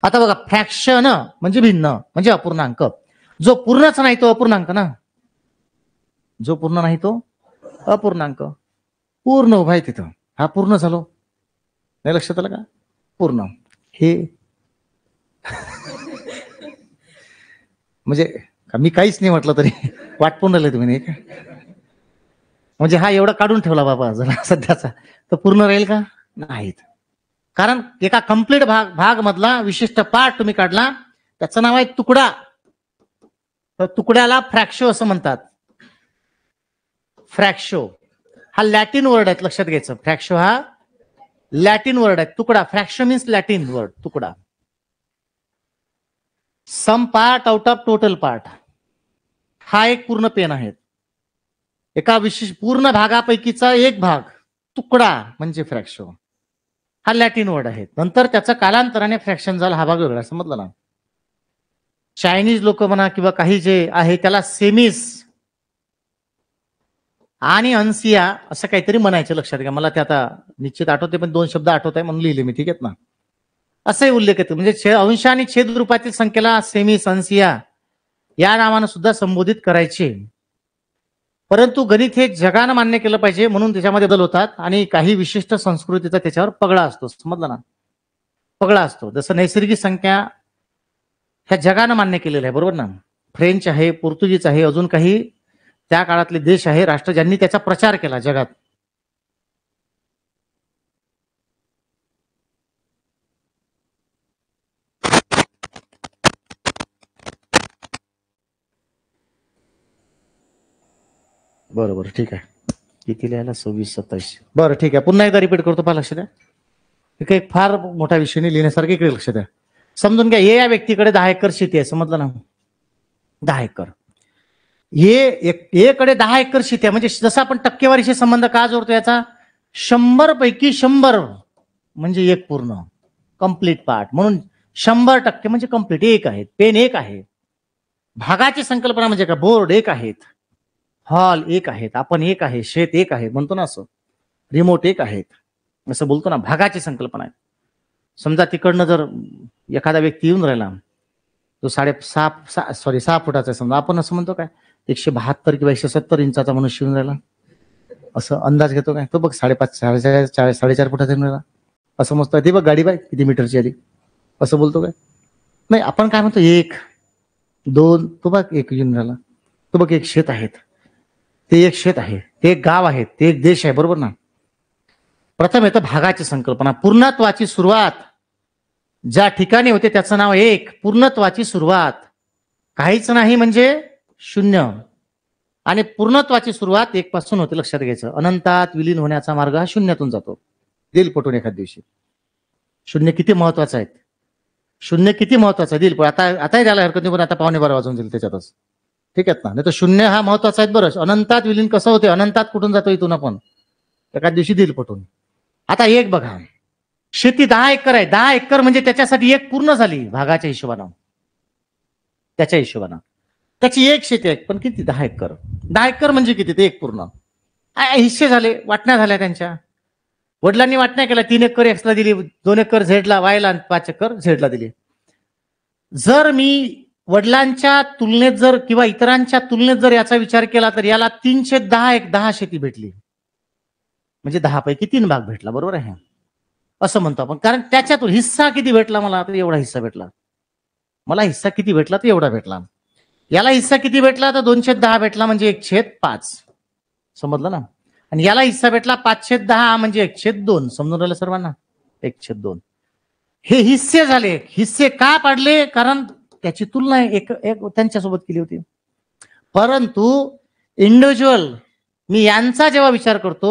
आता बघा, फ्रॅक्शन म्हणजे भिन्न म्हणजे अपूर्णांक. जो पूर्णच नाही तो अपूर्णांक ना, जो पूर्ण नाही तो अपूर्णांक. पूर्ण उभा आहे तिथं, हा पूर्ण झालो, नाही लक्षात आलं का? पूर्ण हे म्हणजे मी काहीच नाही म्हटलं तरी वाटपून राहिले तुम्ही, नाही का? म्हणजे हा एवढा काढून ठेवला बाबा जरा सध्याचा, तर पूर्ण राहील का? नाहीत. कारण एका कंप्लीट भाग मधला विशिष्ट पार्ट तुम्ही काढला, त्याचं नाव आहे तुकडा. तर तुकड्याला फ्रॅक्शो असं म्हणतात. फ्रॅक्शो हा लॅटिन वर्ड आहे, लक्षात घ्यायचं. फ्रॅक्शो हा लॅटिन वर्ड आहे. तुकडा, फ्रॅक्शो मीन्स लॅटिन वर्ड तुकडा. Some part out of total part, हा एक पूर्ण पेन आहे. एका विशेष पूर्ण भागापैकीचा एक भाग तुकडा म्हणजे फ्रॅक्शो, हा लॅटिन वर्ड आहे. नंतर त्याचं कालांतराने फ्रॅक्शन झाला, हा भाग वेगळा. समजलं ना? चायनीज लोक म्हणा किंवा काही जे आहे त्याला सेमिस आणि अंशिया असं काहीतरी म्हणायचं, लक्षात घ्या. मला ते आता निश्चित आठवते, पण 2 शब्द आठवत आहे म्हणून लिहिले मी, ठीक आहेत ना? असे उल्लेख येतो. म्हणजे अंश आणि छेद रूपातील संख्येला सेमिस, अंशिया या नावानं सुद्धा संबोधित करायचे. परंतु गणित हे जगानं मान्य केलं पाहिजे म्हणून त्याच्यामध्ये बदल होतात, आणि काही विशिष्ट संस्कृतीचा त्याच्यावर पगडा असतो. समजलं ना? पगडा असतो. जसं नैसर्गिक संख्या ह्या जगानं मान्य केलेलं आहे, बरोबर ना? फ्रेंच आहे, पोर्तुगीज आहे, अजून काही त्या काळातले देश आहे, राष्ट्र, ज्यांनी त्याचा प्रचार केला जगात. बरोबर, ठीक आहे. किती लिहायला? 26, 27. बरं, ठीक आहे. पुन्हा एकदा रिपीट करतो, पहा, लक्ष द्या. एक फार मोठा विषय नाही लिहिण्यासारखं, इकडे लक्ष द्या. समजून घ्या. या व्यक्तीकडे 10 एकर शेती आहे, समजलं ना? 10 एकर. कडे 10 एकर शेती आहे. म्हणजे जसं आपण टक्केवारीशी संबंध का जोडतो याचा, 100 पैकी 100 म्हणजे एक पूर्ण कंप्लीट पार्ट, म्हणून 100% म्हणजे कंप्लीट एक आहेत. पेन एक आहे. भागाची संकल्पना म्हणजे का, बोर्ड एक आहेत, हॉल एक आहेत, आपण एक आहे, शेत एक आहे म्हणतो ना, असं रिमोट एक आहेत असं बोलतो ना. भागाची संकल्पना आहे. समजा तिकडनं जर एखादा व्यक्ती येऊन राहिला, तो 6 फुटाचा आहे समजा, आपण असं म्हणतो काय 172 किंवा 170 इंचाचा मनुष्य येऊन राहिला, असं अंदाज घेतो काय? तो बघ 5.5 4.5 फुटाचा येऊन राहिला असं मस्त. ते बघ गाडी बाय किती मीटरची आली असं बोलतो काय? नाही, आपण काय म्हणतो 1 2, तो बघ एक येऊन राहिला, तो बघ एक शेत आहेत, ते एक शेत आहे, ते एक गाव आहे, ते एक देश आहे, बरोबर ना? प्रथम येतं भागाची संकल्पना. पूर्णत्वाची सुरुवात ज्या ठिकाणी होते त्याचं नाव एक. पूर्णत्वाची सुरुवात, काहीच नाही म्हणजे 0, आणि पूर्णत्वाची सुरुवात 1 पासून होते, लक्षात घ्यायचं. अनंतात विलीन होण्याचा मार्ग हा 0तून जातो. दिल पटून एखाद दिवशी 0 किती महत्वाचं आहे, 0 किती महत्वाचं आहे. दिल आता द्यायला हरकत नाही, पण आता 11:15 वाजून दिल त्याच्यातच, ठीक आहेत ना? नाही तर 0 हा महत्वाचा आहे. बरं, अनंतात विलीन कसं होते, अनंतात कुठून जातो इथून आपण, एखाद दिवशी दिल पटून. आता एक बघा, शेती 10 एकर आहे. 10 एकर म्हणजे त्याच्यासाठी एक पूर्ण झाली भागाच्या हिशोबानं, त्याच्या हिशोबानं त्याची एक शेती आहे. पण किती? 10 एकर. 10 एकर म्हणजे किती? ते एक पूर्ण. हिस्से झाले, वाटण्या झाल्या त्यांच्या. वडिलांनी वाटण्या केल्या, 3 एकर एक्सला दिली, 2 एकर झेडला वायला, आणि 5 एकर झेडला दिली. जर मी वडिलांच्या तुलनेत जर किंवा इतरांच्या तुलनेत जर याचा विचार केला तर याला 3/10 शेती भेटली, म्हणजे 10 पैकी 3 भाग भेटला, बरोबर आहे असं म्हणतो आपण. कारण त्याच्यातून हिस्सा किती भेटला मला, तर एवढा हिस्सा भेटला. मला हिस्सा किती भेटला तर एवढा भेटला. याला हिस्सा किती भेटला तर 2/10 भेटला, म्हणजे 1/5. समजलं ना? आणि याला हिस्सा भेटला 5/10 म्हणजे 1/2. समजून राहिलं सर्वांना? 1/2. हे हिस्से झाले. हिस्से का पाडले? कारण त्याची तुलना एक त्यांच्यासोबत केली होती. परंतु इंडिव्हिज्युअल मी यांचा जेव्हा विचार करतो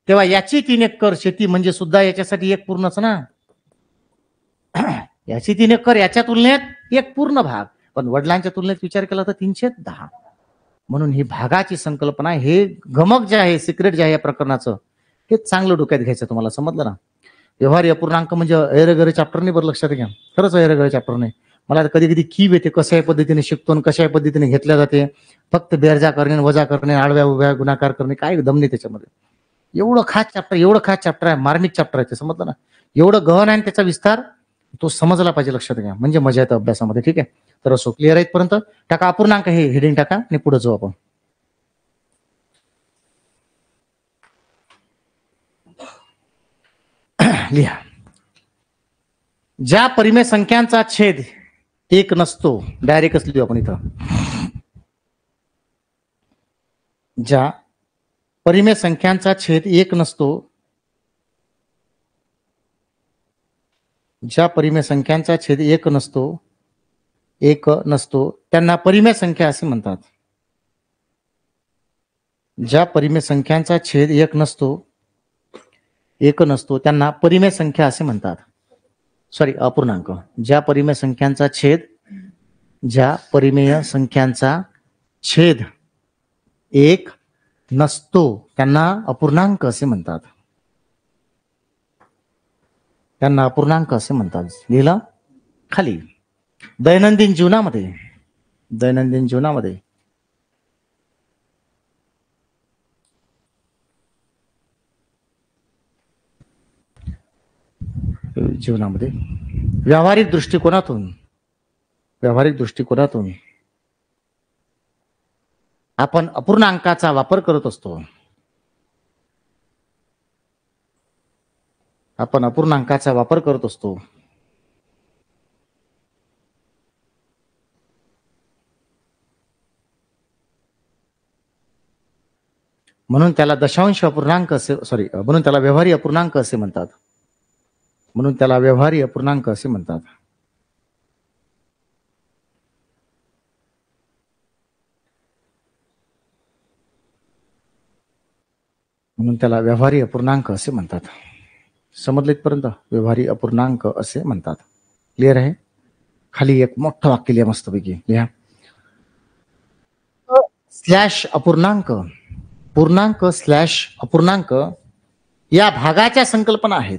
तेव्हा याची 3 एकर शेती म्हणजे सुद्धा याच्यासाठी एक पूर्णच ना. याची 3 एकर याच्या तुलनेत एक पूर्ण भाग, पण वडिलांच्या तुलनेत विचार केला तर 3/10. म्हणून ही भागाची संकल्पना, हे गमक जे आहे, सिक्रेट जे आहे या प्रकरणाचं, हे चांगलं डोक्यात घ्यायचं. तुम्हाला समजलं ना? व्यवहारी अपूर्णांक म्हणजे ऐरगरे चॅप्टर नाही, बरं लक्षात घ्या. खरंच ऐरगरे चॅप्टर नाही. मला कधी कधी कीव येते, कशा पद्धतीने शिकतो आणि कशा पद्धतीने घेतल्या जाते. फक्त बेरजा करणे, वजा करणे, आडव्या उभ्या गुणाकार करणे, काय दम नाही त्याच्यामध्ये. एवढं खास चॅप्टर आहे, मार्मिक चॅप्टर आहे ते, समजलं ना? एवढं गहन आहे त्याचा विस्तार. तो समजला पाहिजे, लक्षात घ्या, म्हणजे मजा येतं अभ्यासामध्ये. ठीक आहे, तर असो, क्लिअर आहे इथपर्यंत. टाका अपूर्णांक, हे हेडिंग टाका आणि पुढे जाऊ आपण. लिहा. ज्या परिमेय संख्यांचा छेद एक नसतो, डायरेक्टच लिहू आपण इथं. ज्या परिमेय संख्यांचा छेद एक नसतो, ज्या परिमेय संख्यांचा छेद एक नसतो त्यांना परिमेय संख्या असे म्हणतात. ज्या परिमेय संख्यांचा छेद एक नसतो त्यांना परिमेय संख्या असे म्हणतात. सॉरी, अपूर्णांक. ज्या परिमेय संख्यांचा छेद एक नसतो त्यांना अपूर्णांक असे म्हणतात. लिहिलं खाली. दैनंदिन जीवनामध्ये व्यावहारिक दृष्टिकोनातून आपण अपूर्णांकाचा वापर करत असतो. म्हणून त्याला दशांश अपूर्णांक असे, म्हणून त्याला व्यवहारी अपूर्णांक असे म्हणतात. म्हणून त्याला व्यवहारी अपूर्णांक असे म्हणतात. समजले इथपर्यंत? व्यवहारी अपूर्णांक असे म्हणतात. क्लिअर आहे? खाली एक मोठं वाक्य लिहा मस्तपैकी. लिहा. स्लॅश अपूर्णांक, पूर्णांक स्लॅश अपूर्णांक या भागाच्या संकल्पना आहेत.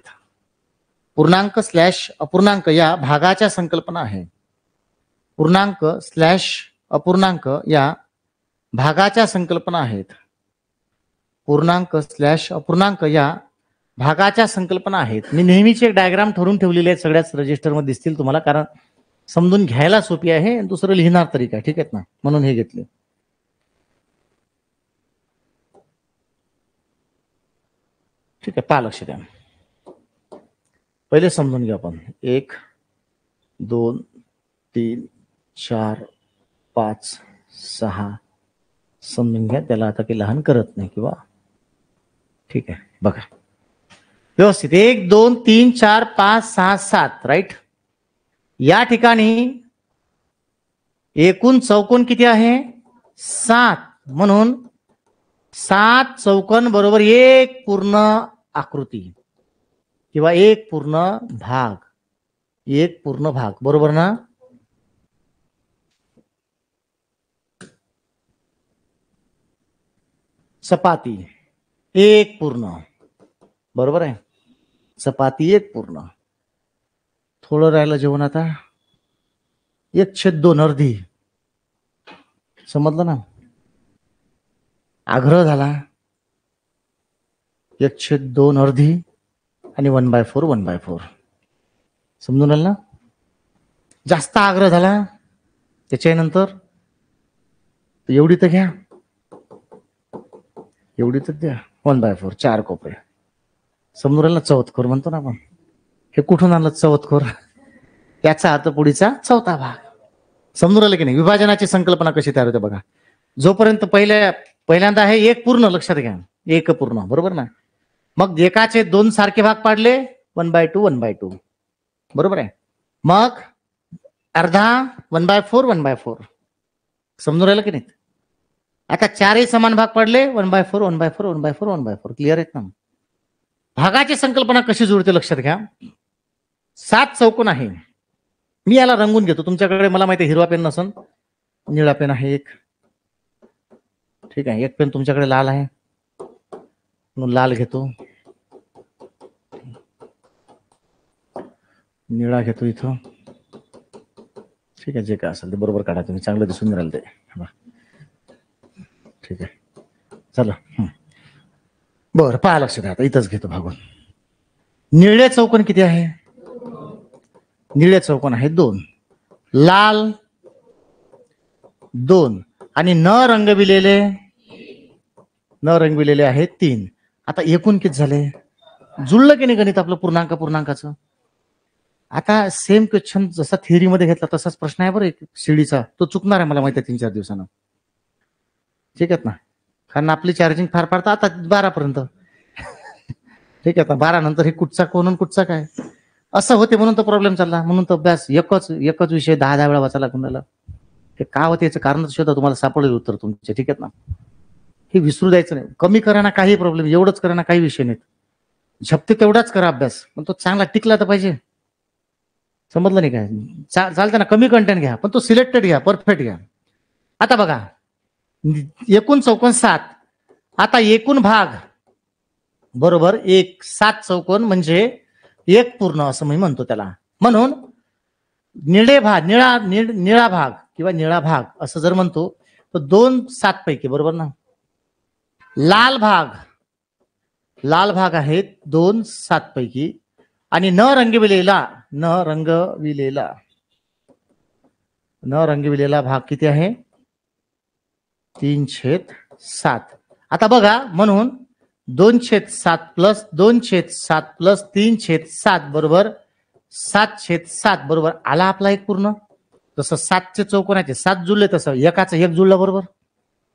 पूर्णांक स्लॅश अपूर्णांक या भागाच्या संकल्पना आहेत. पूर्णांक स्लॅश अपूर्णांक या भागाच्या संकल्पना आहेत. पूर्णांक स्लॅश अपूर्णांक या भागाच्या संकल्पना आहेत. मी नेहमीची एक डायग्राम ठरवून ठेवलेली आहे, सगळ्याच रजिस्टरमध्ये दिसतील तुम्हाला, कारण समजून घ्यायला सोपी आहे, दुसरं लिहिणार तरी काय. ठीक आहेत ना, म्हणून हे घेतले. ठीक आहे, पहा, लक्ष द्या. पहिले समजून घ्या आपण. 1 2 3 4 5 6 समजून घ्या. त्याला आता काही लहान करत नाही किंवा. ठीक आहे, बघा व्यवस्थित. 1 2 3 4 5 6 7, राईट. या ठिकाणी एकूण चौकोन किती आहे? 7. म्हणून 7 चौकोन बरोबर एक पूर्ण आकृती किंवा एक पूर्ण भाग. बरोबर ना? सपाटी एक पूर्ण, बरोबर आहे. सपाटी एक पूर्ण. थोडं राहिलं जेवण आता. 1/2 अर्धी. समजलं ना? आग्रह झाला. 1/2 अर्धी आणि 1/4. समजून आलं ना? जास्त आग्रह झाला त्याच्यानंतर एवढी तर घ्या, एवढी तर द्या. 1/4, 4 कोपरे. समजून राहिलं? चौथखोर म्हणतो ना आपण. हे कुठून आणलं चौथखोर? त्याचा अर्थ पुढीचा चौथा भाग. समजून राहिलं की नाही? विभाजनाची संकल्पना कशी तयार होते बघा. जोपर्यंत पहिल्यांदा आहे एक पूर्ण, लक्षात घ्या, एक पूर्ण, बरोबर ना? मग एकाचे 2 सारखे भाग पाडले, 1/2, बरोबर आहे. मग अर्धा 1/4. समजून राहिलं की नाही? आता 4 समान भाग पडले, 1/4. क्लिअर आहेत ना? भागाची संकल्पना कशी जुळते लक्षात घ्या. 7 चौकोन आहे. मी याला रंगून घेतो. तुमच्याकडे मला माहिती आहे हिरवा पेन नसन, निळा पेन आहे एक. ठीक आहे, एक पेन तुमच्याकडे लाल आहे म्हणून लाल घेतो. निळा घेतो इथं. ठीक आहे, जे काय असेल ते बरोबर काढा तुम्ही, चांगलं दिसून राहिलं ते. ठीक आहे, चला. बरं, पहा, लक्ष द्या. आता इथंच घेतो भागून. निळे चौकोन किती आहे? निळे चौकोन आहेत 2, लाल 2 आणि न रंगविलेले आहेत 3. आता एकूण किती झाले? जुळलं की नाही गणित आपलं पूर्णांकाचं? आता सेम क्वेश्चन जसा थिअरीमध्ये घेतला तसाच प्रश्न आहे बरं एक शिडीचा. तो चुकणार आहे मला माहिती आहे 3-4 दिवसानं. ठीक आहे ना, कारण आपली चार्जिंग फार फार तर आता 12 पर्यंत. ठीक आहे ना, 12 नंतर हे कुठचा कोण कुठचा काय असं होते, म्हणून तो प्रॉब्लेम चालला. म्हणून तो अभ्यास एकच विषय 10 वेळा वाचायला लागून ते का होते याचं कारण शोधा, तुम्हाला सापडेल उत्तर तुमचे. ठीक आहेत ना, हे विसरू द्यायचं नाही. कमी करा ना काही प्रॉब्लेम, एवढंच करा ना काही विषय नाहीत. झपते तेवढाच करा अभ्यास, पण तो चांगला टिकला तर पाहिजे. समजलं नाही काय? चालतं ना, कमी कंटेंट घ्या पण तो सिलेक्टेड घ्या, परफेक्ट घ्या. आता बघा, एकूण चौकोन 7. आता एकूण भाग बरोबर 7 चौकोन म्हणजे 1 पूर्ण असं मी म्हणतो त्याला. म्हणून निळा भाग किंवा निळा भाग असं जर म्हणतो तर 2 7 पैकी, बरोबर ना. लाल भाग आहेत 2 7 पैकी आणि न रंगविलेला भाग किती आहे? 3/7. आता बघा, म्हणून 2/7 प्लस 2/7 प्लस 3/7 बरोबर 7/7 बरोबर आला आपला 1 पूर्ण. तसं 7चे चौकोनाचे 7 जुळले, तसं एकाचं 1 जुळलं बरोबर,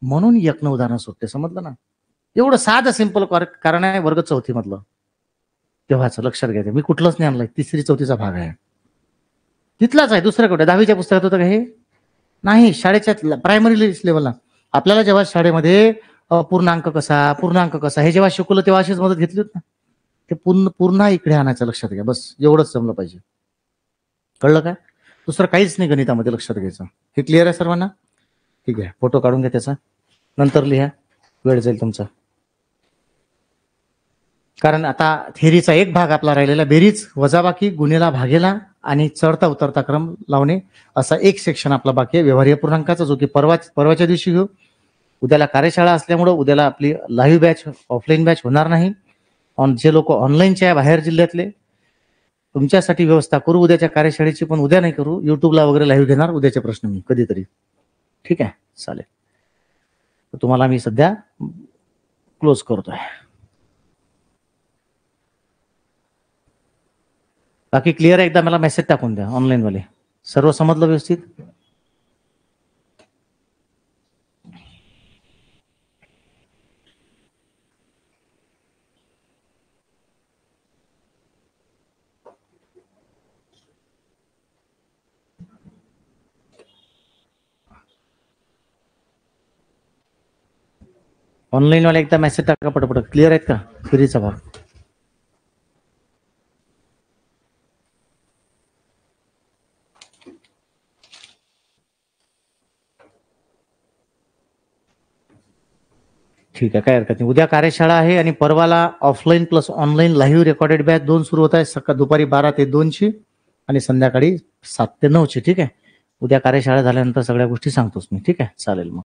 म्हणून 1 उदाहरण सुटते. समजलं ना? एवढं साधं सिंपल कारण आहे वर्ग 4थी मधलं. तेव्हाच लक्षात घ्यायचं. मी कुठलंच नाही आणलंय, 3री 4थीचा भाग आहे, तिथलाच आहे. दुसऱ्या कुठे 10वीच्या पुस्तकात होतं का हे? नाही, शाळेच्या प्रायमरी लेवलला. आपल्याला जेव्हा शाळेमध्ये पूर्णांक कसा हे जेव्हा शिकवलं तेव्हा अशीच मदत घेतली होती ना. ते पूर्ण इकडे आणायचं, लक्षात घ्या. बस एवढंच जमलं पाहिजे. कळलं काय? दुसरं काहीच नाही गणितामध्ये, लक्षात घ्यायचं. हे क्लिअर आहे सर्वांना? ठीक आहे, फोटो काढून घ्या त्याचा, नंतर लिहा, वेळ जाईल तुमचा. कारण आता थेरीचा एक भाग आपला राहिलेला, बेरीज वजाबाकी गुणेला भागेला आणि चढता उतरता क्रम लावणे, असा एक सेक्शन आपला बाकी आहे व्यवहारीय पूर्णांकाचा, जो की परवाच्या दिवशी घेऊ. उद्याला कार्यशाळा असल्यामुळे उद्याला आपली लाईव्ह बॅच, ऑफलाईन बॅच होणार नाही. जे लोक ऑनलाईनचे आहे बाहेर जिल्ह्यातले, तुमच्यासाठी व्यवस्था करू उद्याच्या कार्यशाळेची, पण उद्या नाही करू. युट्यूबला वगैरे लाईव्ह घेणार उद्याचे प्रश्न मी कधीतरी. ठीक आहे, चालेल. तुम्हाला मी सध्या क्लोज करतोय. बाकी क्लिअर आहे? एकदा मला मेसेज टाकून द्या ऑनलाईन वाले. सर्व समजलं व्यवस्थित? ऑनलाईन वाले एकदा मेसेज टाका पटपट. क्लिअर आहेत का फ्रीचा भाग? ठीक आहे, काय हरकत नाही. उद्या कार्यशाळा आहे आणि परवाला offline plus online live recorded batch 2 सुरू होत आहे. सकाळ दुपारी 12 ते 2 आणि संध्याकाळी 7 ते 9. ठीक आहे, उद्या कार्यशाळा झाल्यानंतर सगळ्या गोष्टी सांगतोच मी. ठीक आहे, चालेल मग.